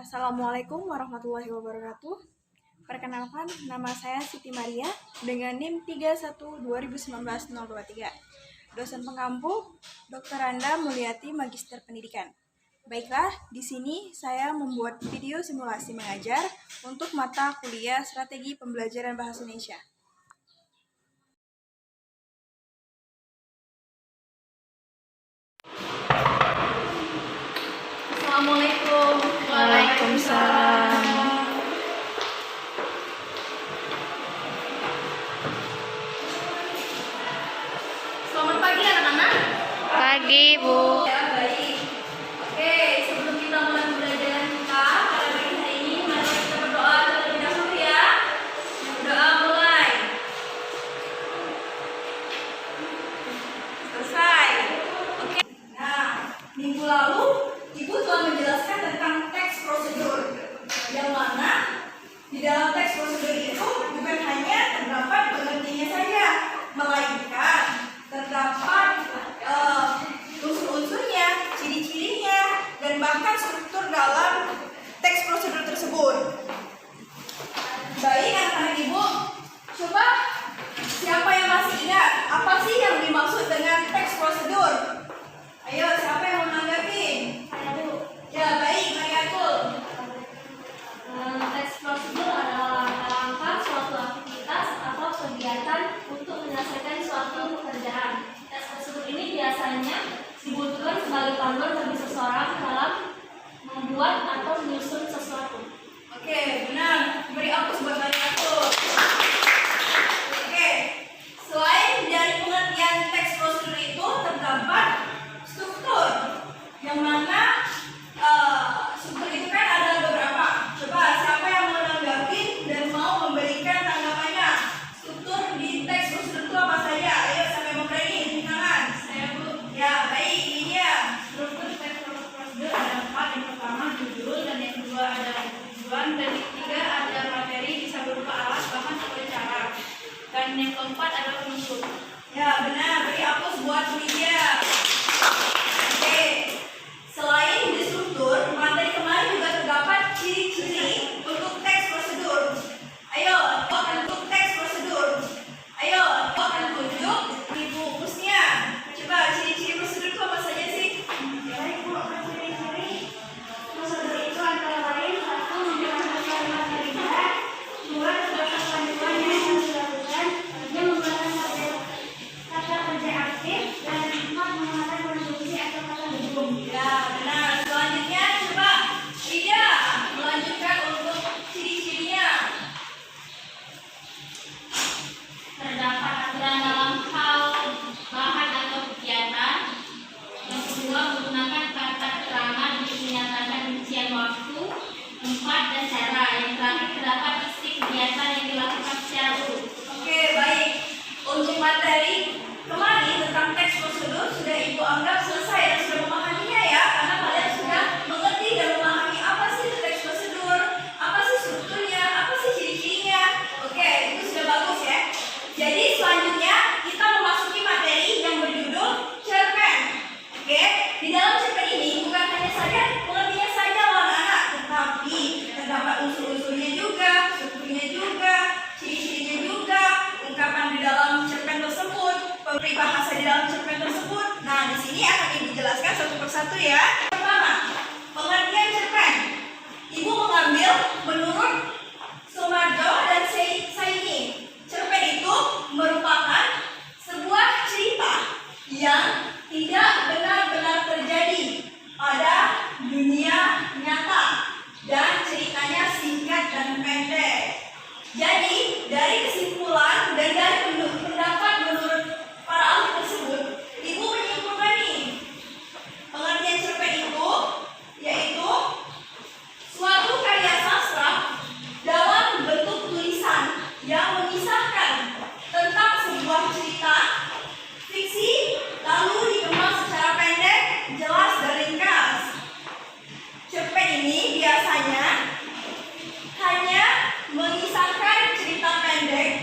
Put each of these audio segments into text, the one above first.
Assalamualaikum warahmatullahi wabarakatuh. Perkenalkan, nama saya Siti Maria dengan NIM 312019-023. Dosen pengampu, Dr. Anda Mulyati Magister Pendidikan. Baiklah, di sini saya membuat video simulasi mengajar untuk mata kuliah Strategi Pembelajaran Bahasa Indonesia. Assalamualaikum. Waalaikumsalam. Selamat pagi anak-anak. Pagi, Bu. Ya, baik. Oke, sebelum kita mulai pembelajaran kita pada pagi hari ini, mari kita berdoa terlebih dahulu ya. Berdoa mulai. Selesai. Oke. Nah, minggu lalu Ibu telah menjelaskan tentang teks prosedur, yang mana di dalam teks prosedur itu bukan hanya terdapat pengertiannya saja, melainkan terdapat unsur-unsurnya, ciri-cirinya, dan bahkan struktur dalam teks prosedur tersebut. Baik anak-anak Ibu, coba siapa yang masih ingat apa sih yang dimaksud dengan teks prosedur? Ayo, siapa yang mau menanggapi? Saya dulu. Ya, baik, Mari Atul. Teks prosedur adalah langkah suatu aktivitas atau kegiatan untuk menyelesaikan suatu pekerjaan. Teks prosedur ini biasanya dibutuhkan sebagai panduan bagi seseorang dalam membuat atau menyusun sesuatu. Oke, benar. Beri aplaus buat Mari Atul. Oke, selain dari pengertian teks prosedur itu terdapat struktur, yang mana struktur itu kan ada beberapa. Coba siapa yang mau menanggapi dan mau memberikan tanggapannya? Struktur di teks prosedur itu apa saja? Ayo, siapa yang mau berani? Tangan. Saya dulu. Ya, baik, ini dia. Struktur teks prosedur ada 4. Yang pertama judul, dan yang kedua ada tujuan, dan yang ketiga ada materi, bisa berupa alat, bahan atau cara, dan yang keempat adalah unsur. Ya, benar. Beri aplaus buat Lydia. Oke. Selain di struktur, materi kemarin juga terdapat ciri-ciri untuk teks prosedur. Ayo, untuk teks prosedur. Ayo, tunjuk Ibu Kusnia. Coba ciri-ciri prosedur itu apa saja sih? Baik, Bu. Ciri-ciri prosedur itu antara lain: 1. Menjelaskan materinya, 2. Terdapat panduan yang harus dilakukan, 3. Menggunakan kata kerja aktif, dan 4. Menggunakan konstruksi atau kata hubung. Ya, benar. Selanjutnya coba Lydia melanjutkan untuk ciri-cirinya. Terdapat aturan dalam hal bahan atau kegiatan. Yang kedua, menggunakan kata keterangan untuk menyatakan rincian waktu. 4. Dan cara. Yang terakhir, terdapat isi kegiatan yang dilakukan secara urut. Oke, baik. Untuk materi kemarin tentang teks prosedur sudah Ibu anggap selesai dan sudah memahaminya ya, karena kalian sudah mengerti dan memahami apa sih itu teks prosedur, apa sih strukturnya, apa sih ciri-cirinya. Oke, itu sudah bagus ya. Jadi selanjutnya kita memasuki materi yang berjudul cerpen. Oke, di dalam cerpen ini bukan hanya saja pengertiannya saja loh anak-anak, tetapi terdapat unsur-unsurnya juga, strukturnya juga, ciri-cirinya juga, ungkapan di dalam cerpen tersebut, peribahasa di dalam cerpen tersebut. Nah, di sini akan Ibu jelaskan satu persatu ya. Pertama, pengertian cerpen. Ibu mengambil menurut Sumarjo dan Saini. Cerpen itu merupakan sebuah cerita yang tidak benar-benar terjadi pada dunia nyata dan ceritanya singkat dan pendek. Jadi, dari kesimpulan dan dari pendapat menurut para ahli tersebut, Ibu menyimpulkan nih, pengertian cerpen itu yaitu suatu karya sastra dalam bentuk tulisan yang mengisahkan tentang sebuah cerita fiksi lalu dikemas secara pendek, jelas dan ringkas. Cerpen ini biasanya hanya mengisahkan cerita pendek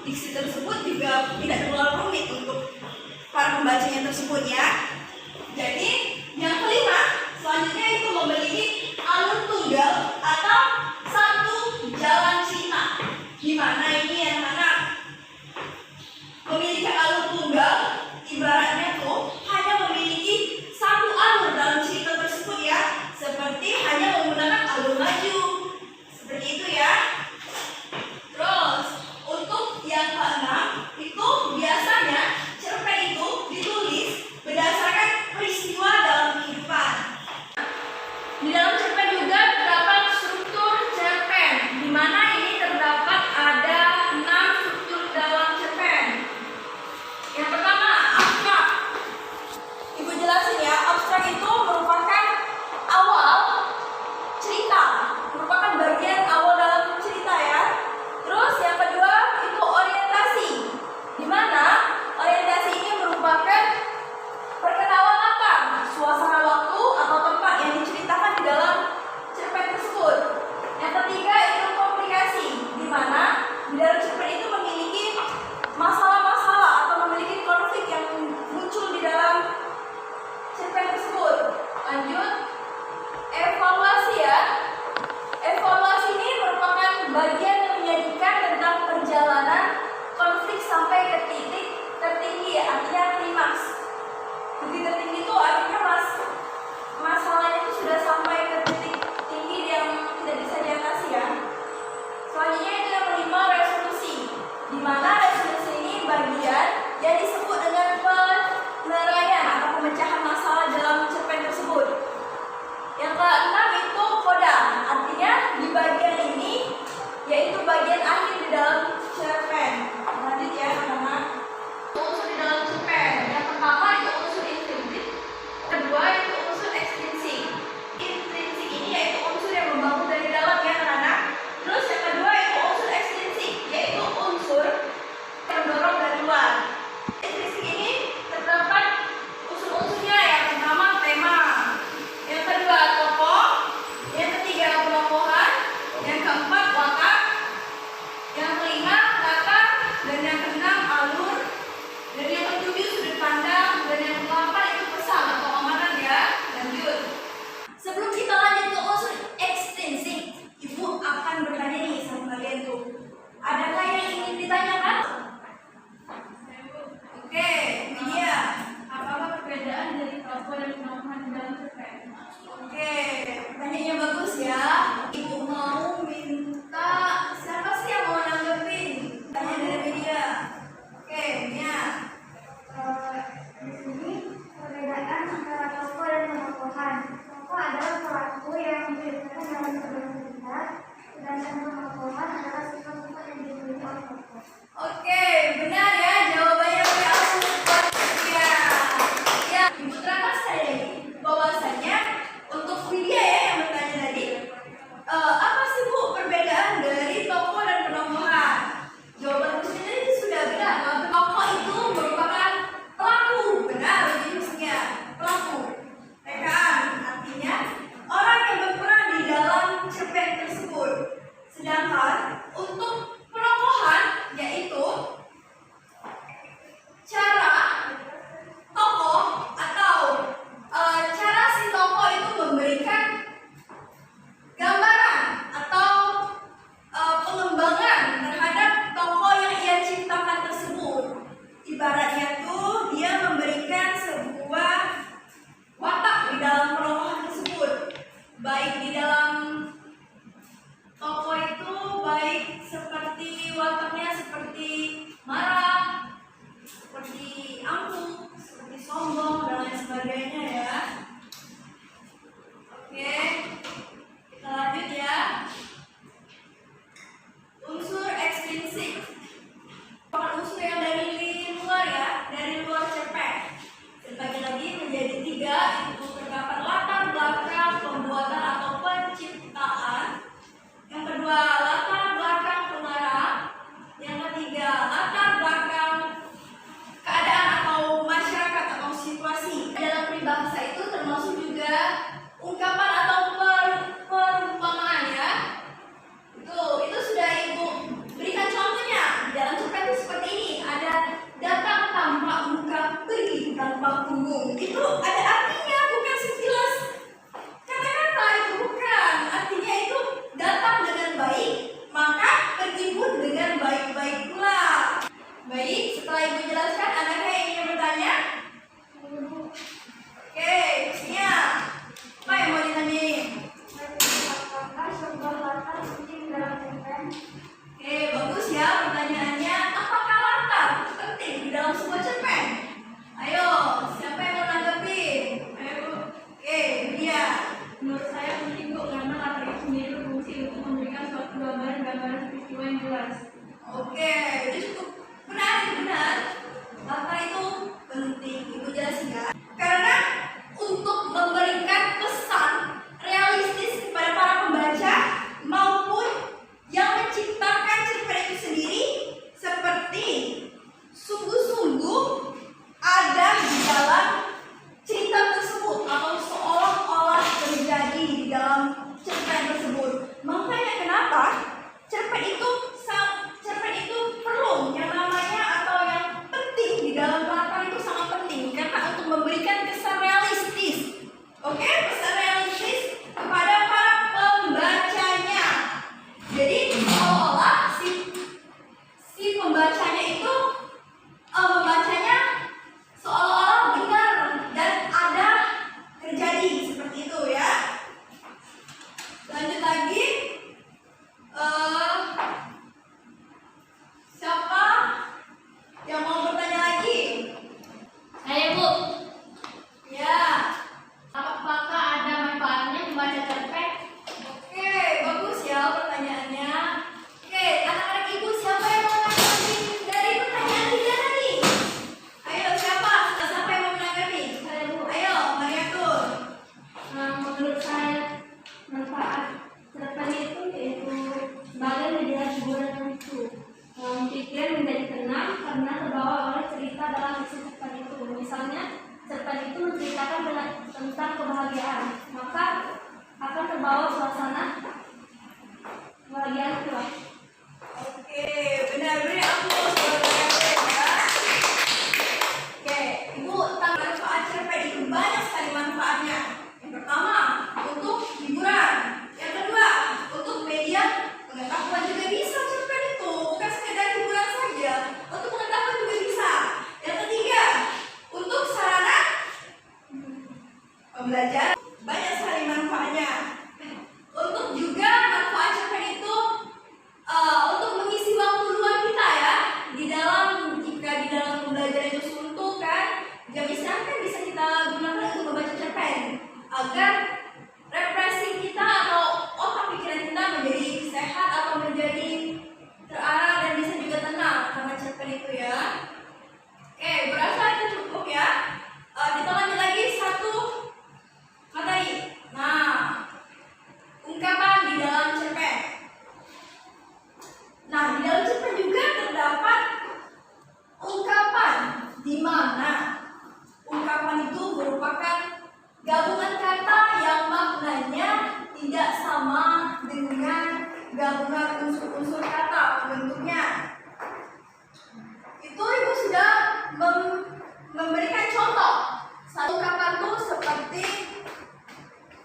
diksi tersebut juga tidak terlalu rumit untuk para pembacanya tersebut ya. Jadi yang kelima selanjutnya itu memiliki alur tunggal atau satu jalan cerita. Di mana ini anak-anak memiliki alur tunggal, ibaratnya tuh hanya memiliki satu alur dalam cerita tersebut ya, seperti hanya menggunakan alur maju, seperti itu ya. Terus untuk yang keenam itu biasanya cerpen itu ditulis berdasarkan peristiwa tentang kebahagiaan, maka akan terbawa suasana kebahagiaan pula. Oke, benar-benar aku sebagai ya. Oke, Ibu tentang manfaat cerpen itu banyak sekali manfaatnya. Yang pertama, untuk hiburan. Yang kedua, untuk media pengetahuan juga bisa cerpen itu, bukan sekedar hiburan saja. Untuk pengetahuan juga bisa. Yang ketiga, untuk sarana pembelajaran banyak sekali manfaatnya. Untuk juga manfaat cerpen itu untuk mengisi waktu luang kita ya jika di dalam pembelajaran itu suntuk kan, jam istirahat kan bisa kita gunakan untuk membaca cerpen agar represi kita atau otak pikiran kita menjadi sehat atau menjadi terarah dan bisa juga tenang karena cerpen itu ya. Oke, berasa itu cukup ya. Kita lanjut lagi satu materi. Nah, ungkapan di dalam cerpen. Nah, di dalam cerpen juga terdapat ungkapan di mana ungkapan itu merupakan gabungan kata yang maknanya tidak sama dengan gabungan unsur-unsur kata pembentuknya. Itu Ibu sudah memberikan contoh. Satu ungkapan itu seperti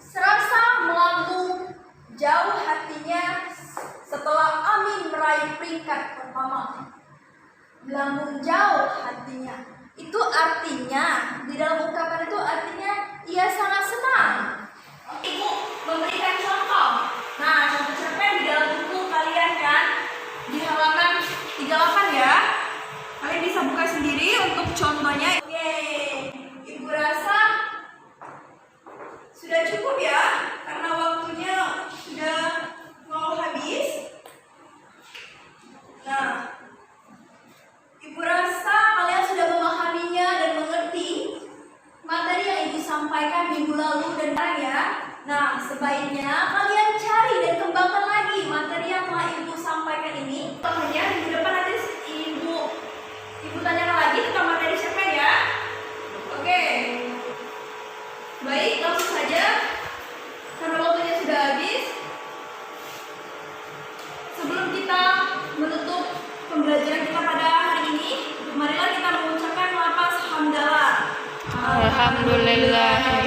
serasa melambung jauh hatinya setelah Amin meraih peringkat pertama. Melambung jauh hatinya. Itu artinya, di dalam ungkapan itu artinya ia sangat senang. Ibu memberikan contoh. Nah, contoh cerpen di dalam buku kalian kan, di halaman 38 ya. Kalian bisa buka sendiri untuk contohnya. Oke, Ibu rasa sudah cukup ya, karena waktunya sudah mau habis. Nah, Ibu rasa kalian sudah memahaminya dan mengerti materi yang Ibu sampaikan minggu lalu dan sekarang ya. Nah, sebaiknya kalian cari dan kembangkan lagi materi yang telah Ibu sampaikan ini. Contohnya minggu depan nanti Ibu tanyakan lagi tentang materi cerpen ya. Oke. Baik, langsung saja karena waktunya sudah habis. Sebelum kita menutup pembelajaran kita pada hari ini, marilah kita mengucapkan lafaz hamdalah. Alhamdulillah.